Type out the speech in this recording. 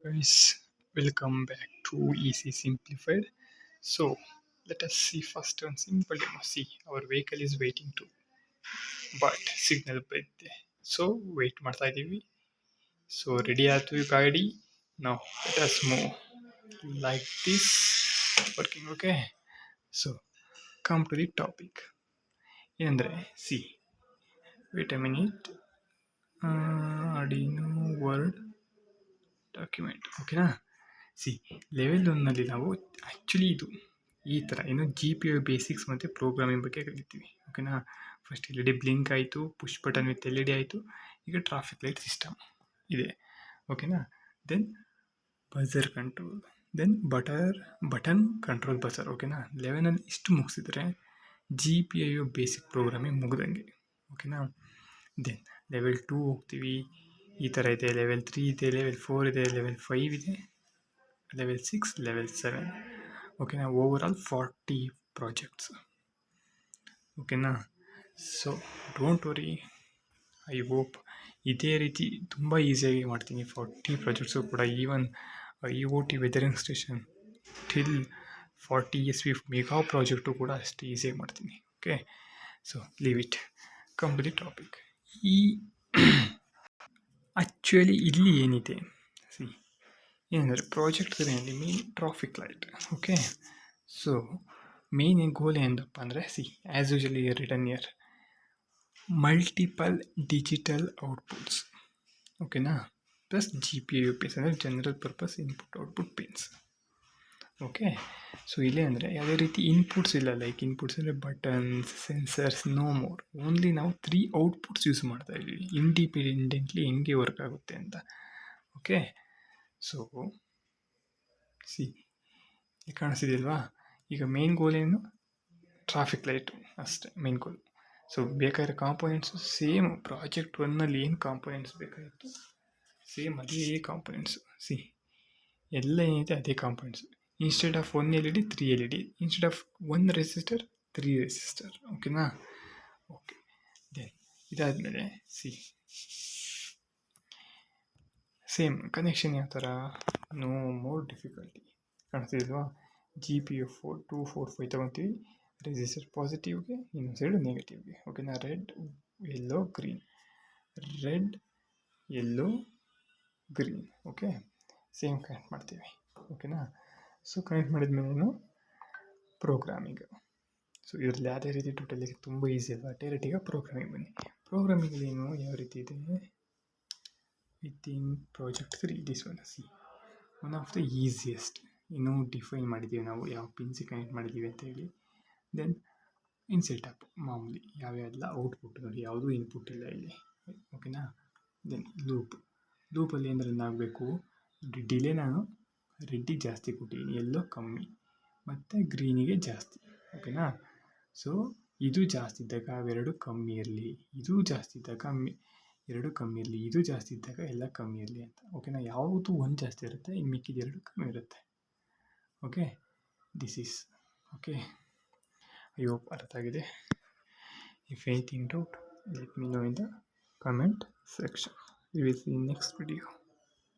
Guys, welcome back to Easy Simplified. So, let us see first one simple demo. See, our vehicle is waiting to, but signal ಬೈತೆ. So, wait ಮಾಡ್ತಾ ಇದೀವಿ. So, ready ಆಯ್ತು ಗಾಡಿ. Now, let us move like this. Working, okay? So, come to the topic. ಏನಂದ್ರೆ, see, wait a minute. Arduino Word document ಓಕೆನಾ. C level ಒನ್ನಲ್ಲಿ ನಾವು actually ಇದು ಈ ಥರ ಏನು ಜಿ ಪಿ ಯು ಬೇಸಿಕ್ಸ್ ಮತ್ತು ಪ್ರೋಗ್ರಾಮಿಂಗ್ ಬಗ್ಗೆ ಕಲಿತೀವಿ ಓಕೆನಾ. First L E D blink ಆಯಿತು, push button with L E D ಆಯಿತು, ಈಗ ಟ್ರಾಫಿಕ್ ಲೈಟ್ ಸಿಸ್ಟಮ್ ಇದೆ ಓಕೆನಾ. Then buzzer control, then button control buzzer ಓಕೆನಾ. ಲೆವೆನಲ್ಲಿ ಇಷ್ಟು ಮುಗಿಸಿದ್ರೆ G P I U basic programming ಮುಗ್ದಂಗೆ ಓಕೆನಾ. ದೆನ್ ಲೆವೆಲ್ 2 ಹೋಗ್ತೀವಿ, ಈ ಥರ ಇದೆ. ಲೆವೆಲ್ 3 ಇದೆ, ಲೆವೆಲ್ 4 ಇದೆ, ಲೆವೆಲ್ 5 ಇದೆ, ಲೆವೆಲ್ 6, ಲೆವೆಲ್ 7 ಓಕೆನಾ. ಓವರ್ ಆಲ್ 40 ಪ್ರಾಜೆಕ್ಟ್ಸ್ ಓಕೆನಾ. So don't worry, I hope ಇದೇ ರೀತಿ ತುಂಬ ಈಸಿಯಾಗಿ ಮಾಡ್ತೀನಿ 40 ಪ್ರಾಜೆಕ್ಟ್ಸು ಕೂಡ. Even I O T weathering station till 40 ESP mega project ಕೂಡ ಅಷ್ಟು ಈಸಿಯಾಗಿ ಮಾಡ್ತೀನಿ okay. So leave it, come to the topic. ಈ ಆ್ಯಕ್ಚುಲಿ ಇಲ್ಲಿ ಏನಿದೆ ಸಿ ಏನಂದರೆ ಪ್ರಾಜೆಕ್ಟ್ಗಳಲ್ಲಿ main traffic light okay. So main goal ಏನಪ್ಪ ಅಂದರೆ C as usually return year multiple digital outputs ಓಕೆನಾ, plus G P U pins ಅಂದರೆ general purpose input output pins okay. So ಇಲ್ಲೇ ಅಂದರೆ ಯಾವುದೇ ರೀತಿ ಇನ್ಪುಟ್ಸ್ ಇಲ್ಲ, ಲೈಕ್ ಇನ್ಪುಟ್ಸ್ ಅಂದರೆ buttons, sensors, no more. Only ನಾವು 3 ಔಟ್ಪುಟ್ಸ್ ಯೂಸ್ ಮಾಡ್ತಾ ಇದ್ದೀವಿ ಇಂಡಿಪೆಂಡೆಂಟ್ಲಿ ಹೆಂಗೆ ವರ್ಕ್ ಆಗುತ್ತೆ ಅಂತ ಓಕೆ. ಸೊ ಸಿ ಕಾಣಿಸಿದೆಯಲ್ವಾ, ಈಗ ಮೇನ್ ಗೋಲ್ ಏನು, ಟ್ರಾಫಿಕ್ ಲೈಟು ಅಷ್ಟೇ ಮೇನ್ ಗೋಲ್. ಸೊ ಬೇಕಾಗಿರೋ ಕಾಂಪೋನೆಂಟ್ಸು ಸೇಮ್ ಪ್ರಾಜೆಕ್ಟ್ ಒನ್ನಲ್ಲಿ ಏನು ಕಾಂಪೋನೆಂಟ್ಸ್ ಬೇಕಾಗಿತ್ತು ಸೇಮ್ ಅದೇ ಕಾಂಪೋನೆಂಟ್ಸು. ಸಿ ಎಲ್ಲ ಏನಿದೆ ಅದೇ components. Instead of 1 LED 3 LED, instead of 1 resistor 3 resistor ಓಕೆನಾ. ಓಕೆ ದೆನ್ ಇದಾದಮೇಲೆ ಸಿ ಸೇಮ್ ಕನೆಕ್ಷನ್ ಯಾವ ಥರ, ನೋ ಮೋರ್ ಡಿಫಿಕಲ್ಟಿ ಕಾಣಿಸ್ತಿಲ್ವಾ. ಜಿ ಪಿ ಯು 2 4 5 ತೊಗೊತೀವಿ, ರೆಸಿಸ್ಟರ್ ಪಾಸಿಟಿವ್ಗೆ, ಇನ್ನೊಂದು ಸೈಡು ನೆಗೆಟಿವ್ಗೆ ಓಕೆನಾ. Red yellow green, red yellow green okay. Same connect ಮಾಡ್ತೀವಿ ಓಕೆನಾ. ಸೊ ಕನೆಕ್ಟ್ ಮಾಡಿದ್ಮೇಲೆ ಪ್ರೋಗ್ರಾಮಿಂಗ್. ಸೊ ಇದರಲ್ಲಿ ಯಾವುದೇ ರೀತಿ ಟೋಟಲಿ ತುಂಬ ಈಸಿ ಅಲ್ವಾ. ಡೈರೆಕ್ಟಿಗೆ ಪ್ರೋಗ್ರಾಮಿಂಗ್ ಬನ್ನಿ. ಪ್ರೋಗ್ರಾಮಿಂಗಲ್ಲಿ ಯಾವ ರೀತಿ ಇದೆ, within project 3 this one C one of the easiest. ಇನ್ನೂ ಡಿಫೈನ್ ಮಾಡಿದ್ದೀವಿ ನಾವು ಯಾವ ಪಿನ್ಸಿ ಕನೆಕ್ಟ್ ಮಾಡಿದ್ದೀವಿ ಅಂತ ಹೇಳಿ. ದೆನ್ ಇನ್ಸೆಟ್ ಅಪ್ ಮಾಮೂಲಿ ಯಾವ್ಯಾವೆಲ್ಲ ಔಟ್ಪುಟ್ ನೋಡಿ, ಯಾವುದೂ ಇನ್ಪುಟ್ ಇಲ್ಲ ಇಲ್ಲಿ ಓಕೆನಾ. ದೆನ್ ಲೂಪಲ್ಲಿ ಏನು ರನ್ ಆಗಬೇಕು, ಡಿಲೇ ನಾನು ರೆಡ್ಡಿಗೆ ಜಾಸ್ತಿ ಕೊಟ್ಟಿದ್ದೀನಿ, ಎಲ್ಲೋ ಕಮ್ಮಿ ಮತ್ತು ಗ್ರೀನಿಗೆ ಜಾಸ್ತಿ ಓಕೆನಾ. ಸೊ ಇದು ಜಾಸ್ತಿ ಇದ್ದಾಗ ಅವೆರಡು ಕಮ್ಮಿ ಇರಲಿ, ಇದು ಜಾಸ್ತಿ ಇದ್ದಾಗ ಎರಡು ಕಮ್ಮಿ ಇರಲಿ, ಇದು ಜಾಸ್ತಿ ಇದ್ದಾಗ ಎಲ್ಲ ಕಮ್ಮಿ ಇರಲಿ ಅಂತ ಓಕೆನಾ. ಯಾವುದು ಒಂದು ಜಾಸ್ತಿ ಇರುತ್ತೆ, ಇನ್ನು ಮಿಕ್ಕಿದ ಎರಡು ಕಮ್ಮಿ ಇರುತ್ತೆ okay. This is okay. I hope ಅರ್ಥ ಆಗಿದೆ. If anything doubt let me no in the comment section. We will see next video.